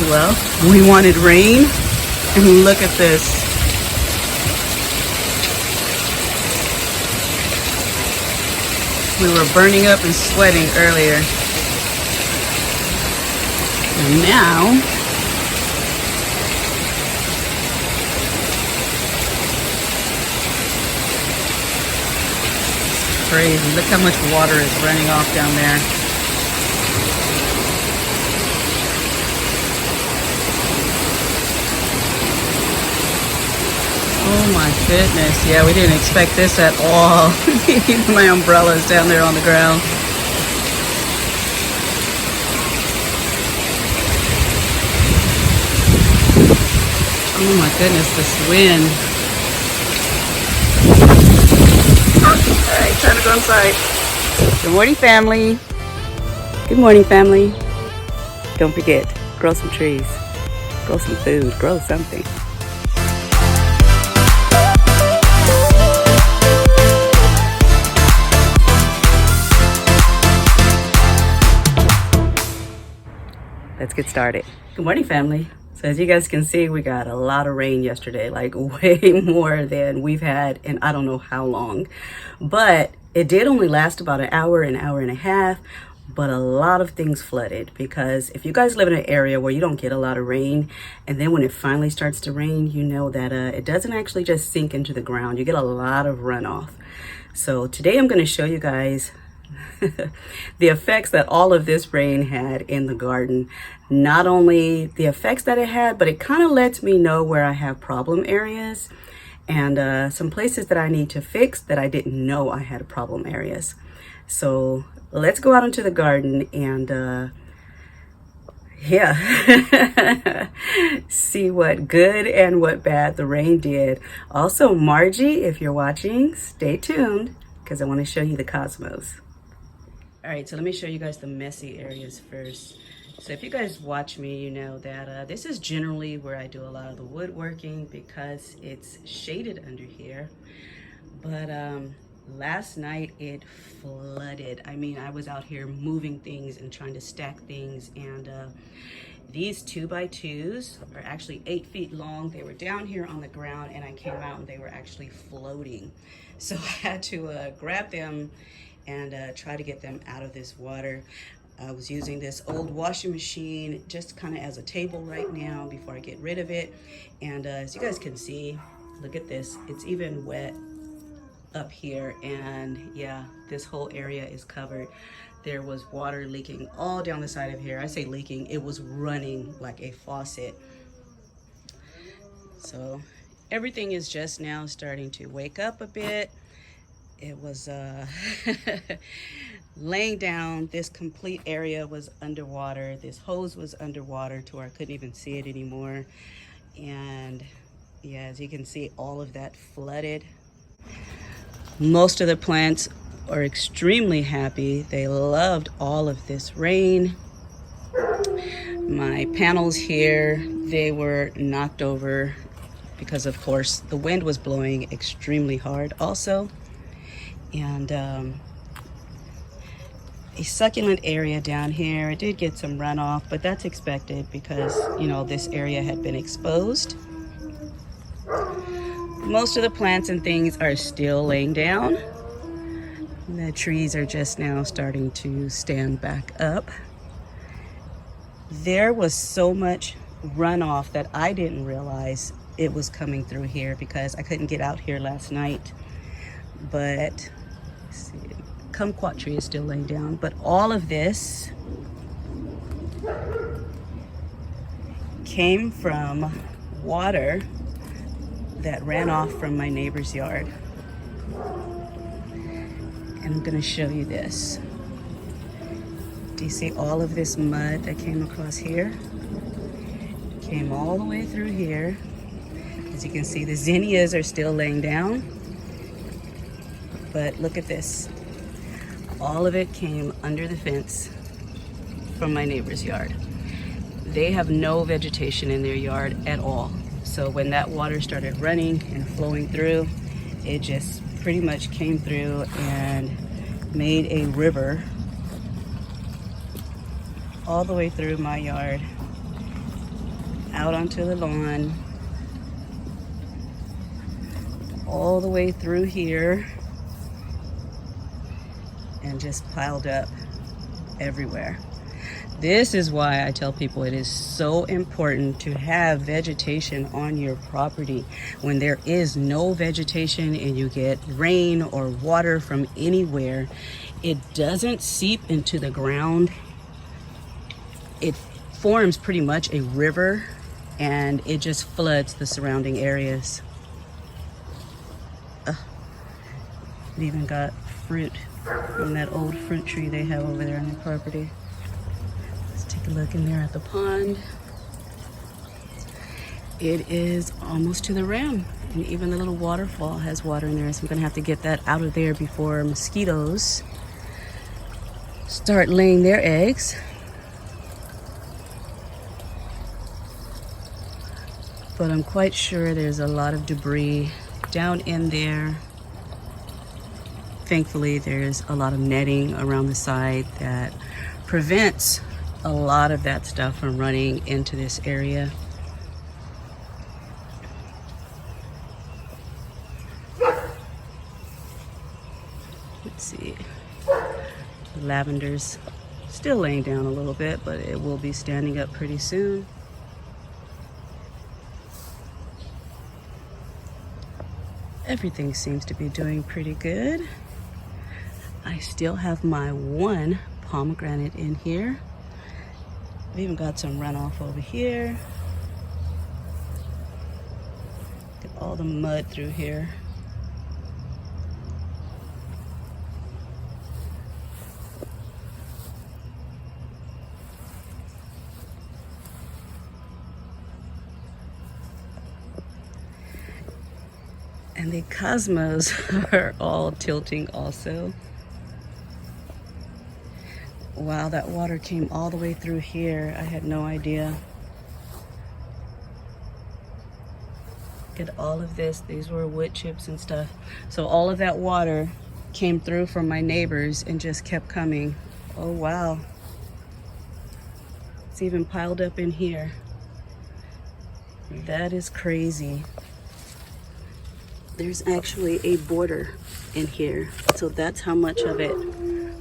Well, we wanted rain, and look at this. We were burning up and sweating earlier. And now, it's crazy. Look how much water is running off down there. Oh my goodness. Yeah, we didn't expect this at all. Even my umbrella's down there on the ground. Oh my goodness, this wind. All right, time to go inside. Good morning, family. Good morning, family. Don't forget, grow some trees, grow some food, grow something. Let's get started. Good morning, family. So as you guys can see, we got a lot of rain yesterday, like way more than we've had in I don't know how long. But it did only last about an hour and a half, but a lot of things flooded, because if you guys live in an area where you don't get a lot of rain, and then when it finally starts to rain, you know that it doesn't actually just sink into the ground. You get a lot of runoff. So today I'm going to show you guys the effects that all of this rain had in the garden. Not only the effects that it had, but it kind of lets me know where I have problem areas and some places that I need to fix that I didn't know I had problem areas. So let's go out into the garden and yeah, see what good and what bad the rain did. Also, Margie, if you're watching, stay tuned because I want to show you the cosmos. All right, so let me show you guys the messy areas first. So if you guys watch me, you know that this is generally where I do a lot of the woodworking because it's shaded under here. But last night it flooded. I mean, I was out here moving things and trying to stack things, and these 2x2s are actually 8 feet long. They were down here on the ground and I came out and they were actually floating. So I had to grab them and try to get them out of this water. I was using this old washing machine just kind of as a table right now before I get rid of it. And as you guys can see, look at this. It's even wet up here, and yeah, this whole area is covered. There was water leaking all down the side of here. I say leaking, it was running like a faucet. So everything is just now starting to wake up a bit. It was laying down. This complete area was underwater. This hose was underwater to where I couldn't even see it anymore. And yeah, as you can see, all of that flooded. Most of the plants are extremely happy. They loved all of this rain. My panels here, they were knocked over because of course the wind was blowing extremely hard also. And a succulent area down here, it did get some runoff, but that's expected because, you know, this area had been exposed. Most of the plants and things are still laying down. The trees are just now starting to stand back up. There was so much runoff that I didn't realize it was coming through here because I couldn't get out here last night. But see, kumquat tree is still laying down, but all of this came from water that ran off from my neighbor's yard. And I'm gonna show you this. Do you see all of this mud that came across here? Came all the way through here. As you can see, the zinnias are still laying down. But look at this. All of it came under the fence from my neighbor's yard. They have no vegetation in their yard at all. So when that water started running and flowing through, it just pretty much came through and made a river all the way through my yard. out onto the lawn, all the way through here, and just piled up everywhere. This is why I tell people it is so important to have vegetation on your property. When there is no vegetation and you get rain or water from anywhere, it doesn't seep into the ground. It forms pretty much a river and it just floods the surrounding areas. It even got fruit from that old fruit tree they have over there on the property. Take a look in there at the pond. It is almost to the rim, and even the little waterfall has water in there, so I'm gonna have to get that out of there before mosquitoes start laying their eggs. But I'm quite sure there's a lot of debris down in there. Thankfully, there's a lot of netting around the side that prevents a lot of that stuff from running into this area. Let's see. The lavender's still laying down a little bit, but it will be standing up pretty soon. Everything seems to be doing pretty good. I still have my one pomegranate in here. I've even got some runoff over here. Get all the mud through here. And the cosmos are all tilting also. Wow, that water came all the way through here. I had no idea. Get all of this. These were wood chips and stuff. So all of that water came through from my neighbors and just kept coming. Oh, wow. It's even piled up in here. That is crazy. There's actually a border in here. So that's how much of it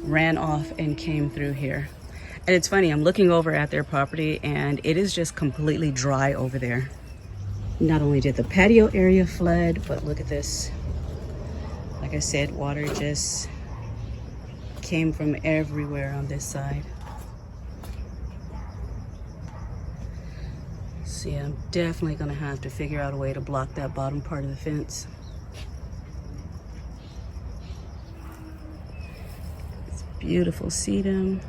ran off and came through here. And it's funny, I'm looking over at their property and it is just completely dry over there. Not only did the patio area flood, but look at this. Like I said, water just came from everywhere on this side. So yeah, I'm definitely gonna have to figure out a way to block that bottom part of the fence. Beautiful sedum.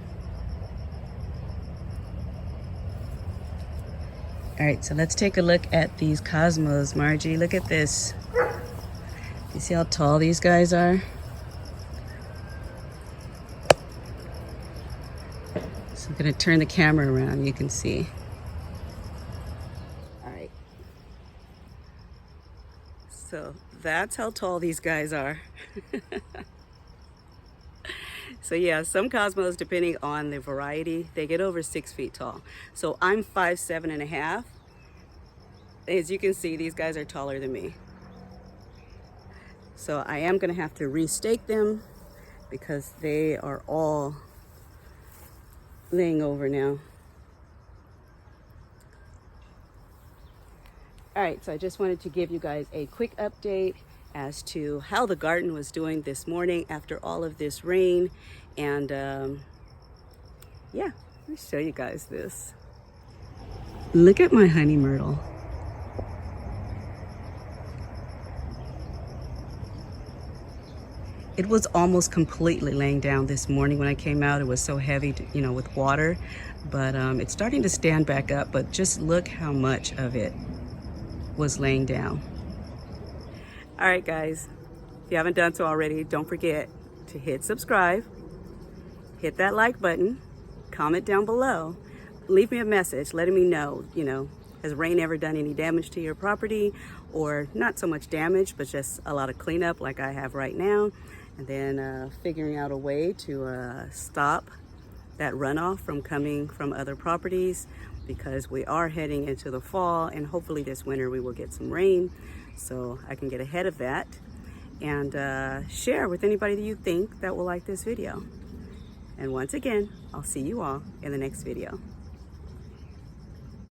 All right, so let's take a look at these cosmos. Margie, look at this. You see how tall these guys are? So I'm gonna turn the camera around, you can see. All right. So that's how tall these guys are. So yeah, some cosmos, depending on the variety, they get over 6 feet tall. So I'm 5'7.5". As you can see, these guys are taller than me. So I am gonna have to restake them because they are all laying over now. All right, so I just wanted to give you guys a quick update as to how the garden was doing this morning after all of this rain. And yeah, let me show you guys this. Look at my honey myrtle. It was almost completely laying down this morning when I came out. It was so heavy, you know, with water, but it's starting to stand back up. But just look how much of it was laying down. All right, guys, if you haven't done so already, don't forget to hit subscribe, hit that like button, comment down below, leave me a message letting me know, you know, has rain ever done any damage to your property, or not so much damage, but just a lot of cleanup like I have right now, and then figuring out a way to stop that runoff from coming from other properties, because we are heading into the fall, and hopefully this winter we will get some rain, so I can get ahead of that and share with anybody that you think that will like this video. And once again, I'll see you all in the next video.